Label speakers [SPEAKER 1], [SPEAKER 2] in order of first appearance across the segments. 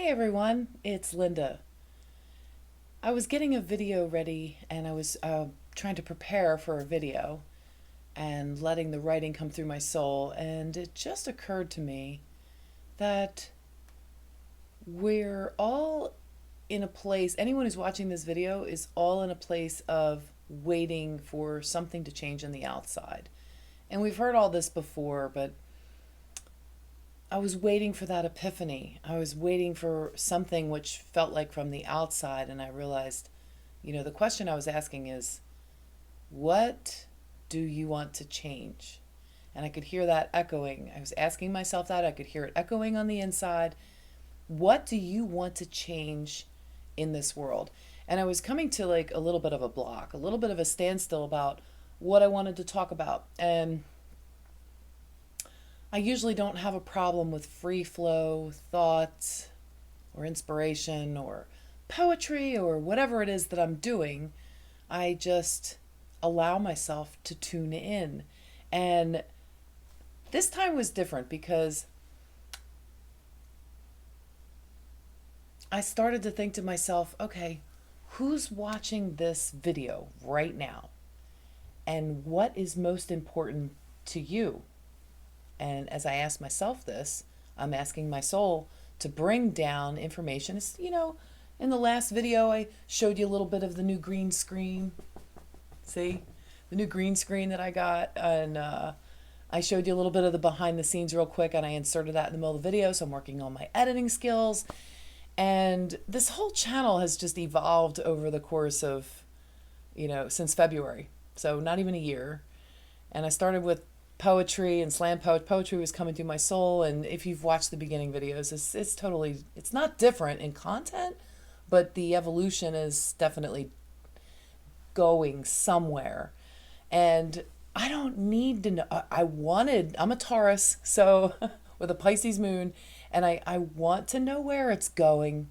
[SPEAKER 1] Hey everyone, it's Linda. I was getting a video ready and I was trying to prepare for a video and letting the writing come through my soul, and it just occurred to me that we're all in a place, anyone who's watching this video is all in a place of waiting for something to change on the outside. And we've heard all this before, but I was waiting for that epiphany. I was waiting for something which felt like from the outside, and I realized, the question I was asking is, what do you want to change? And I could hear that echoing. I was asking myself that. I could hear it echoing on the inside. What do you want to change in this world? And I was coming to like a little bit of a block, a little bit of a standstill about what I wanted to talk about. And I usually don't have a problem with free flow thoughts or inspiration or poetry or whatever it is that I'm doing. I just allow myself to tune in. And this time was different because I started to think to myself, okay, who's watching this video right now? And what is most important to you? And as I ask myself this, I'm asking my soul to bring down information. It's, in the last video, I showed you a little bit of the new green screen. See? The new green screen that I got. And I showed you a little bit of the behind the scenes real quick, and I inserted that in the middle of the video. So I'm working on my editing skills. And this whole channel has just evolved over the course of, since February. So not even a year. And I started with poetry and slam poetry was coming through my soul. And if you've watched the beginning videos, it's not different in content, but the evolution is definitely going somewhere. And I don't need to know. I'm a Taurus, so with a Pisces moon, and I want to know where it's going.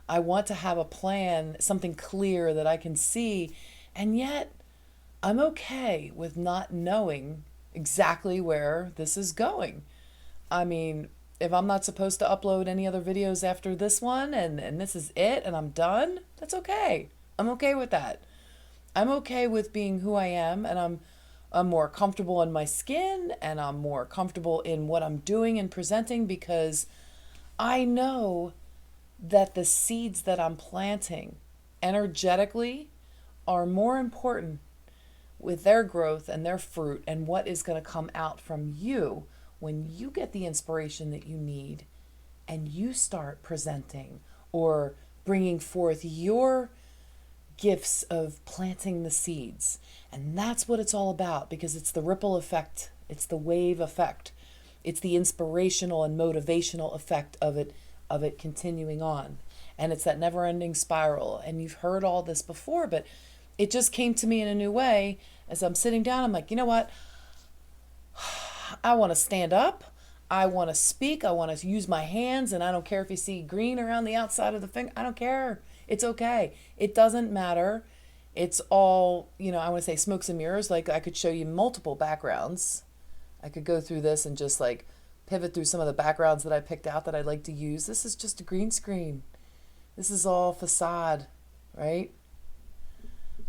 [SPEAKER 1] I want to have a plan, something clear that I can see, and yet I'm okay with not knowing exactly where this is going. I mean, if I'm not supposed to upload any other videos after this one and this is it and I'm done, that's okay. I'm okay with that. I'm okay with being who I am, and I'm more comfortable in my skin, and I'm more comfortable in what I'm doing and presenting, because I know that the seeds that I'm planting energetically are more important with their growth and their fruit and what is going to come out from you when you get the inspiration that you need and you start presenting or bringing forth your gifts of planting the seeds. And that's what it's all about, because it's the ripple effect, it's the wave effect, it's the inspirational and motivational effect of it continuing on. And it's that never-ending spiral. And you've heard all this before, but it just came to me in a new way. As I'm sitting down, I'm like, you know what? I want to stand up. I want to speak. I want to use my hands. And I don't care if you see green around the outside of the finger. I don't care. It's okay. It doesn't matter. It's all, I want to say smokes and mirrors. Like, I could show you multiple backgrounds. I could go through this and just like pivot through some of the backgrounds that I picked out that I'd like to use. This is just a green screen. This is all facade, right?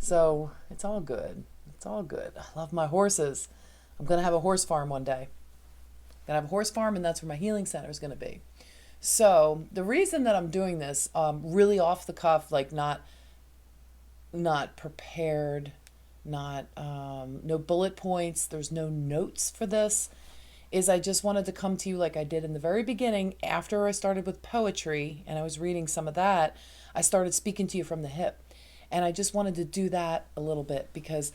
[SPEAKER 1] So it's all good. It's all good. I love my horses. I'm going to have a horse farm one day. I'm going to have a horse farm, and that's where my healing center is going to be. So the reason that I'm doing this, really off the cuff, like not prepared, not no bullet points, there's no notes for this, is I just wanted to come to you like I did in the very beginning. After I started with poetry and I was reading some of that, I started speaking to you from the hip. And I just wanted to do that a little bit because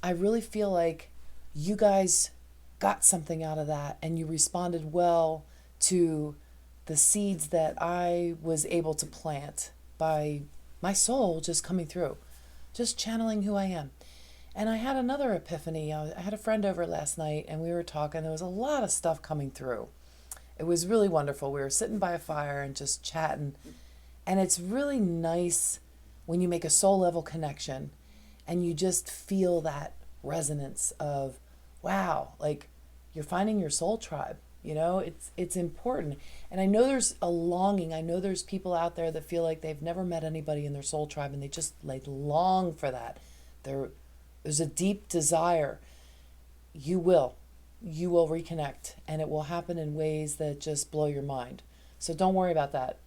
[SPEAKER 1] I really feel like you guys got something out of that, and you responded well to the seeds that I was able to plant by my soul just coming through, just channeling who I am. And I had another epiphany. I had a friend over last night, and we were talking. There was a lot of stuff coming through. It was really wonderful. We were sitting by a fire and just chatting. And it's really nice when you make a soul level connection and you just feel that resonance of, wow, like you're finding your soul tribe. It's important. And I know there's a longing. I know there's people out there that feel like they've never met anybody in their soul tribe and they just like long for that. There's a deep desire. You will. You will reconnect, and it will happen in ways that just blow your mind. So don't worry about that.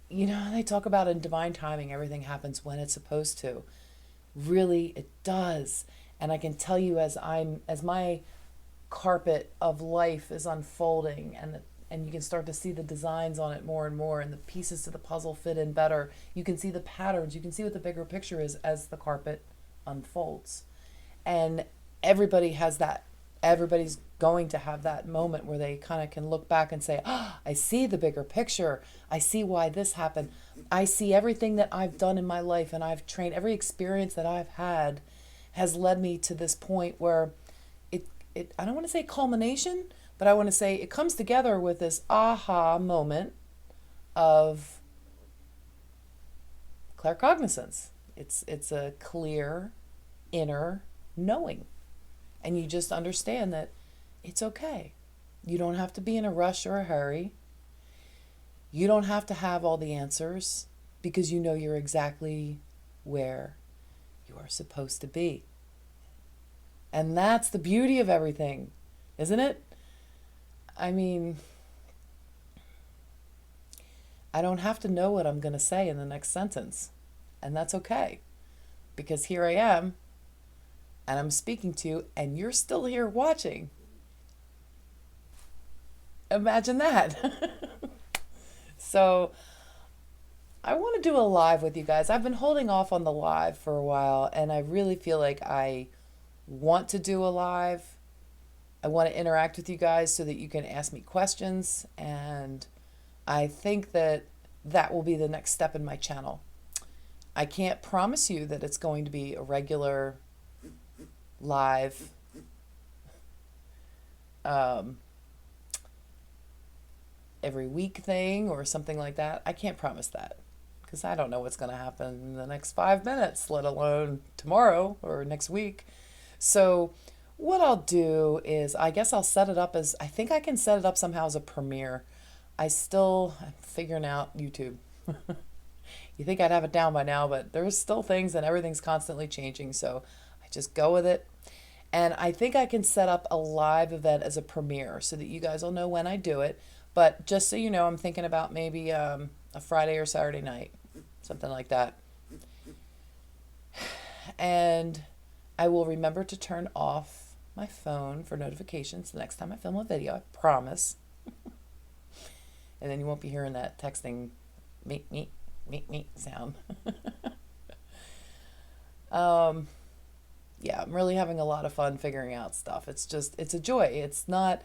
[SPEAKER 1] They talk about in divine timing, everything happens when it's supposed to. Really, it does. And I can tell you as my carpet of life is unfolding, and you can start to see the designs on it more and more, and the pieces to the puzzle fit in better. You can see the patterns. You can see what the bigger picture is as the carpet unfolds. And everybody has that. Everybody's going to have that moment where they kind of can look back and say, oh, I see the bigger picture. I see why this happened. I see everything that I've done in my life, and I've trained, every experience that I've had has led me to this point where I don't want to say culmination, but I want to say it comes together with this aha moment of claircognizance. It's a clear inner knowing. And you just understand that it's okay. You don't have to be in a rush or a hurry. You don't have to have all the answers because you know you're exactly where you are supposed to be. And that's the beauty of everything, isn't it? I mean, I don't have to know what I'm going to say in the next sentence. And that's okay. Because here I am, and I'm speaking to you, and you're still here watching. Imagine that. So I want to do a live with you guys. I've been holding off on the live for a while, and I really feel like I want to do a live. I want to interact with you guys so that you can ask me questions, and I think that will be the next step in my channel. I can't promise you that it's going to be a regular live every week thing or something like that. I can't promise that because I don't know what's going to happen in the next 5 minutes, let alone tomorrow or next week. So what I'll do is I guess I'll set it up as, I think I can set it up somehow as a premiere. I'm figuring out YouTube. You think I'd have it down by now, but there's still things and everything's constantly changing. So I just go with it. And I think I can set up a live event as a premiere so that you guys will know when I do it. But just so you know, I'm thinking about maybe a Friday or Saturday night, something like that. And I will remember to turn off my phone for notifications the next time I film a video, I promise. And then you won't be hearing that texting me sound. Yeah, I'm really having a lot of fun figuring out stuff. It's a joy. It's not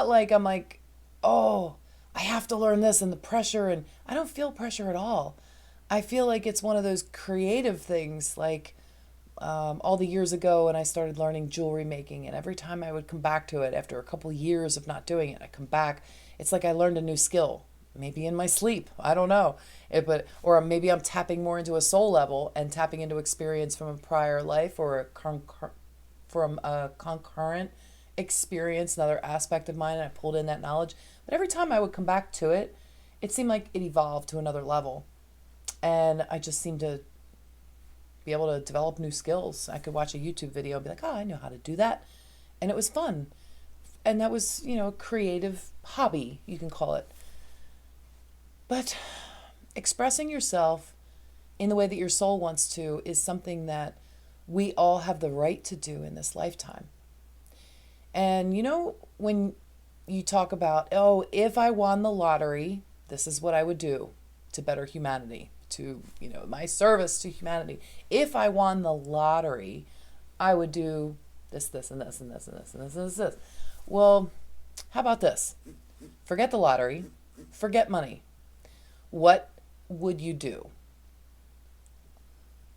[SPEAKER 1] like I'm like, oh, I have to learn this and the pressure, and I don't feel pressure at all. I feel like it's one of those creative things, like all the years ago when I started learning jewelry making, and every time I would come back to it after a couple years of not doing it, I come back, it's like I learned a new skill. Maybe in my sleep, I don't know. Or maybe I'm tapping more into a soul level and tapping into experience from a prior life or from a concurrent experience, another aspect of mine, and I pulled in that knowledge. But every time I would come back to it, it seemed like it evolved to another level. And I just seemed to be able to develop new skills. I could watch a YouTube video and be like, oh, I know how to do that. And it was fun. And that was, a creative hobby, you can call it. But expressing yourself in the way that your soul wants to is something that we all have the right to do in this lifetime. And when you talk about, oh, if I won the lottery, this is what I would do to better humanity, to, my service to humanity. If I won the lottery, I would do this, this, and this, and this, and this, and this, and this. Well, how about this? Forget the lottery. Forget money. What would you do?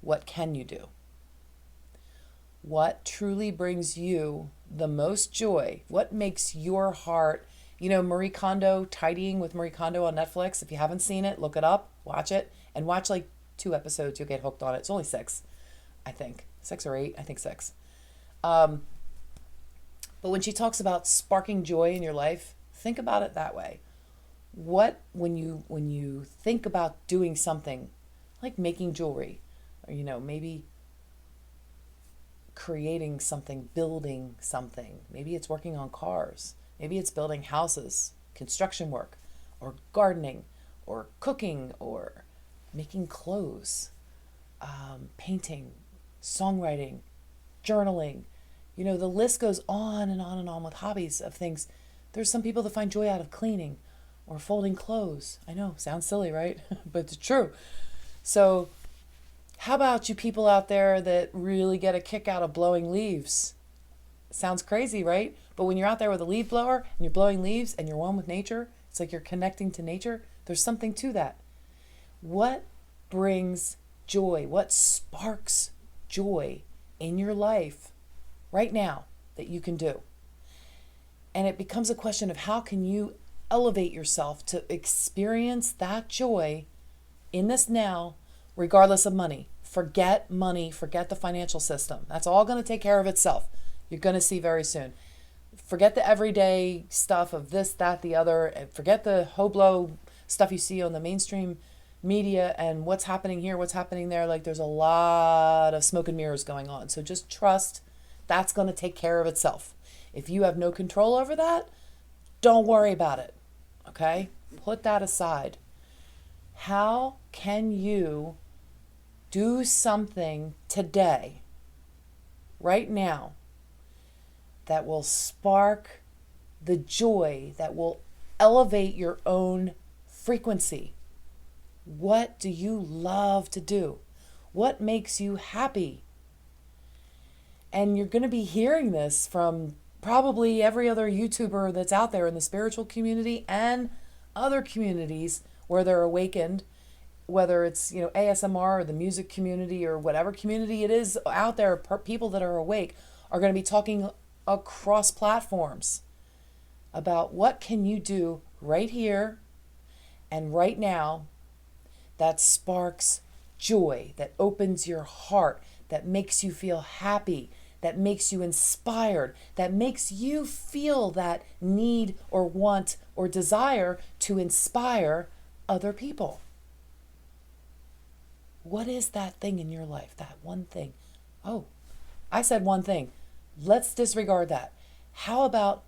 [SPEAKER 1] What can you do? What truly brings you the most joy? What makes your heart, Marie Kondo, Tidying with Marie Kondo on Netflix. If you haven't seen it, look it up, watch it, and watch like 2 episodes. You'll get hooked on it. It's only 6, I think. 6 or 8, I think 6. But But when she talks about sparking joy in your life, think about it that way. What when you think about doing something like making jewelry, or maybe creating something, building something. Maybe it's working on cars. Maybe it's building houses, construction work, or gardening, or cooking, or making clothes, painting, songwriting, journaling. The list goes on and on and on with hobbies of things. There's some people that find joy out of cleaning or folding clothes. I know, sounds silly, right? But it's true. So how about you people out there that really get a kick out of blowing leaves? Sounds crazy, right? But when you're out there with a leaf blower and you're blowing leaves and you're one with nature, it's like you're connecting to nature. There's something to that. What brings joy? What sparks joy in your life right now that you can do? And it becomes a question of how can you elevate yourself to experience that joy in this now, regardless of money. Forget money, forget the financial system. That's all going to take care of itself. You're going to see very soon. Forget the everyday stuff of this, that, the other. And forget the hoblo stuff you see on the mainstream media and what's happening here, what's happening there. Like there's a lot of smoke and mirrors going on. So just trust that's going to take care of itself. If you have no control over that, don't worry about it. Okay? Put that aside. How can you do something today, right now, that will spark the joy, that will elevate your own frequency? What do you love to do? What makes you happy? And you're going to be hearing this from probably every other YouTuber that's out there in the spiritual community and other communities where they're awakened, whether it's ASMR or the music community or whatever community it is out there. People that are awake are going to be talking across platforms about what can you do right here and right now that sparks joy, that opens your heart, that makes you feel happy, that makes you inspired, that makes you feel that need or want or desire to inspire other people. What is that thing in your life? That one thing. Oh, I said one thing. Let's disregard that. How about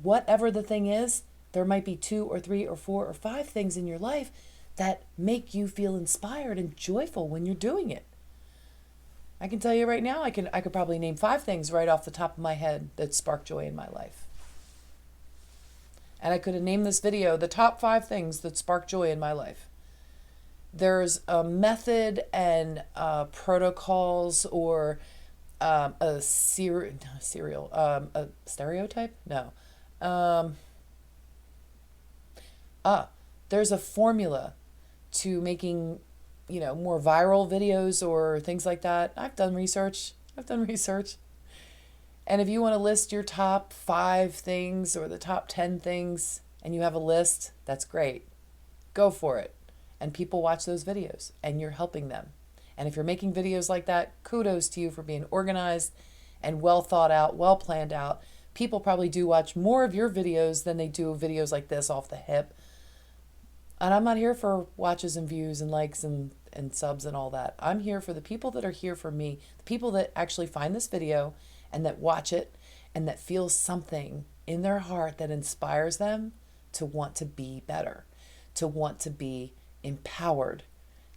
[SPEAKER 1] whatever the thing is, there might be 2 or 3 or 4 or 5 things in your life that make you feel inspired and joyful when you're doing it. I can tell you right now, I could probably name 5 things right off the top of my head that spark joy in my life. And I could have named this video, the top 5 things that spark joy in my life. There's a method and protocols or a stereotype? No. There's a formula to making, more viral videos or things like that. I've done research. And if you want to list your top 5 things or the top 10 things and you have a list, that's great. Go for it. And people watch those videos and you're helping them. And if you're making videos like that, kudos to you for being organized and well thought out, well planned out. People probably do watch more of your videos than they do videos like this off the hip. And I'm not here for watches and views and likes and subs and all that. I'm here for the people that are here for me, the people that actually find this video and that watch it and that feel something in their heart that inspires them to want to be better, to want to be empowered,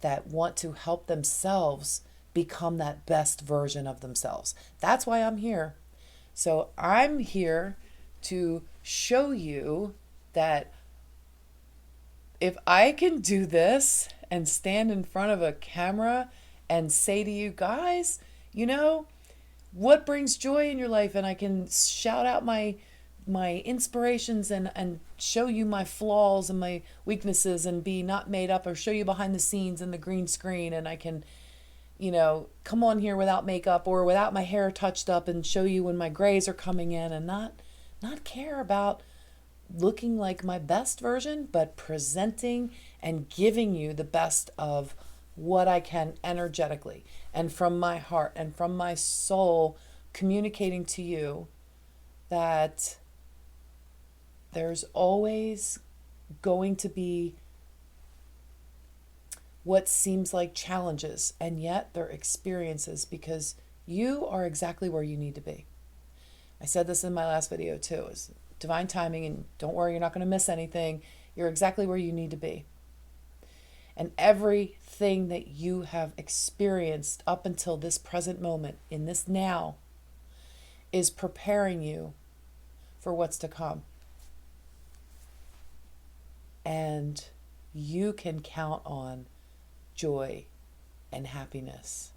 [SPEAKER 1] that want to help themselves become that best version of themselves. That's why I'm here. So I'm here to show you that if I can do this and stand in front of a camera and say to you guys, what brings joy in your life, and I can shout out my inspirations and show you my flaws and my weaknesses and be not made up, or show you behind the scenes and the green screen, and I can come on here without makeup or without my hair touched up and show you when my grays are coming in, and not care about looking like my best version, but presenting and giving you the best of what I can energetically and from my heart and from my soul, communicating to you that there's always going to be what seems like challenges, and yet they're experiences, because you are exactly where you need to be. I said this in my last video too, is divine timing, and don't worry, you're not going to miss anything. You're exactly where you need to be. And everything that you have experienced up until this present moment, in this now, is preparing you for what's to come. And you can count on joy and happiness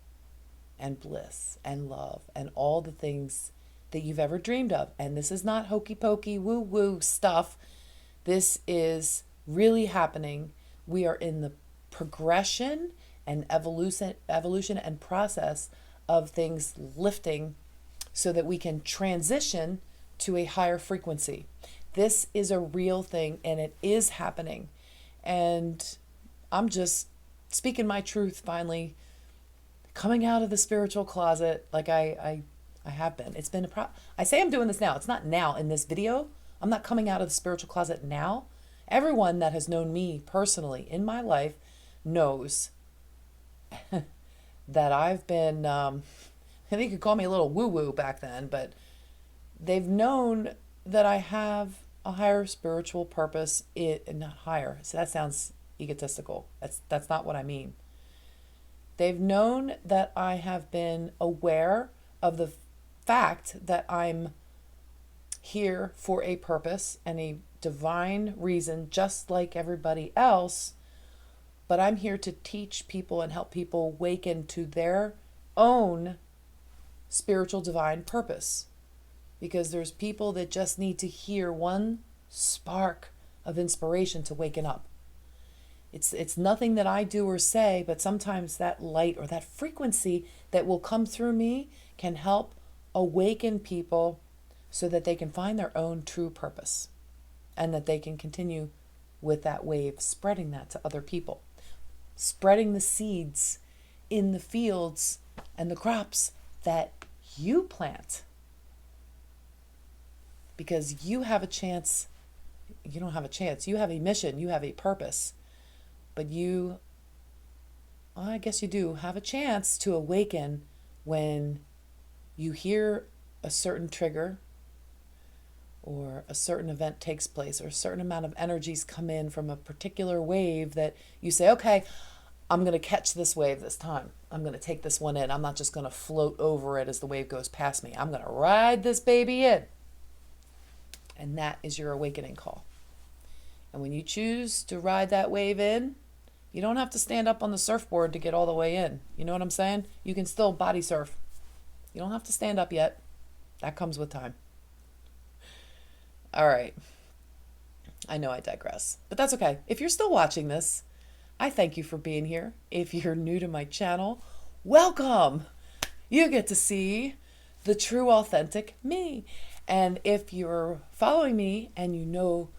[SPEAKER 1] and bliss and love and all the things that you've ever dreamed of. And this is not hokey pokey woo woo stuff. This is really happening. We are in the progression and evolution and process of things lifting so that we can transition to a higher frequency. This is a real thing, and it is happening. And I'm just speaking my truth finally, coming out of the spiritual closet like I have been. It's been I say I'm doing this now. It's not now in this video. I'm not coming out of the spiritual closet now. Everyone that has known me personally in my life knows that I've been, I think you could call me a little woo-woo back then, but they've known that I have a higher spiritual purpose. Not higher, so that sounds egotistical. That's not what I mean. They've known that I have been aware of the fact that I'm here for a purpose and a divine reason, just like everybody else, but I'm here to teach people and help people awaken to their own spiritual divine purpose. Because there's people that just need to hear one spark of inspiration to waken up. It's nothing that I do or say, but sometimes that light or that frequency that will come through me can help awaken people so that they can find their own true purpose and that they can continue with that wave, spreading that to other people, spreading the seeds in the fields and the crops that you plant. Because you have a chance, you don't have a chance, you have a mission, you have a purpose, but I guess you do have a chance to awaken when you hear a certain trigger or a certain event takes place or a certain amount of energies come in from a particular wave that you say, okay, I'm going to catch this wave this time. I'm going to take this one in. I'm not just going to float over it as the wave goes past me. I'm going to ride this baby in. And that is your awakening call. And when you choose to ride that wave in, you don't have to stand up on the surfboard to get all the way in. You know what I'm saying? You can still body surf. You don't have to stand up yet. That comes with time. All right. I know I digress, but that's okay. If you're still watching this, I thank you for being here. If you're new to my channel, welcome. You get to see the true, authentic me. And if you're following me and you know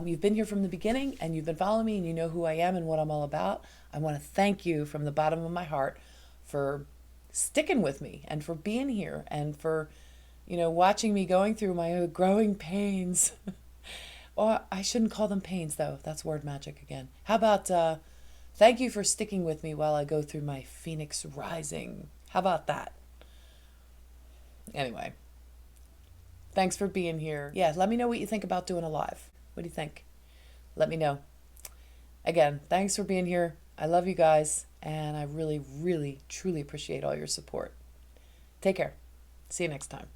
[SPEAKER 1] you've been here from the beginning and you've been following me and you know who I am and what I'm all about, I want to thank you from the bottom of my heart for sticking with me and for being here and for, watching me going through my growing pains. Or I shouldn't call them pains, though. That's word magic again. How about thank you for sticking with me while I go through my Phoenix Rising. How about that? Anyway, thanks for being here. Yeah, let me know what you think about doing a live. What do you think? Let me know. Again, thanks for being here. I love you guys, and I really, really, truly appreciate all your support. Take care. See you next time.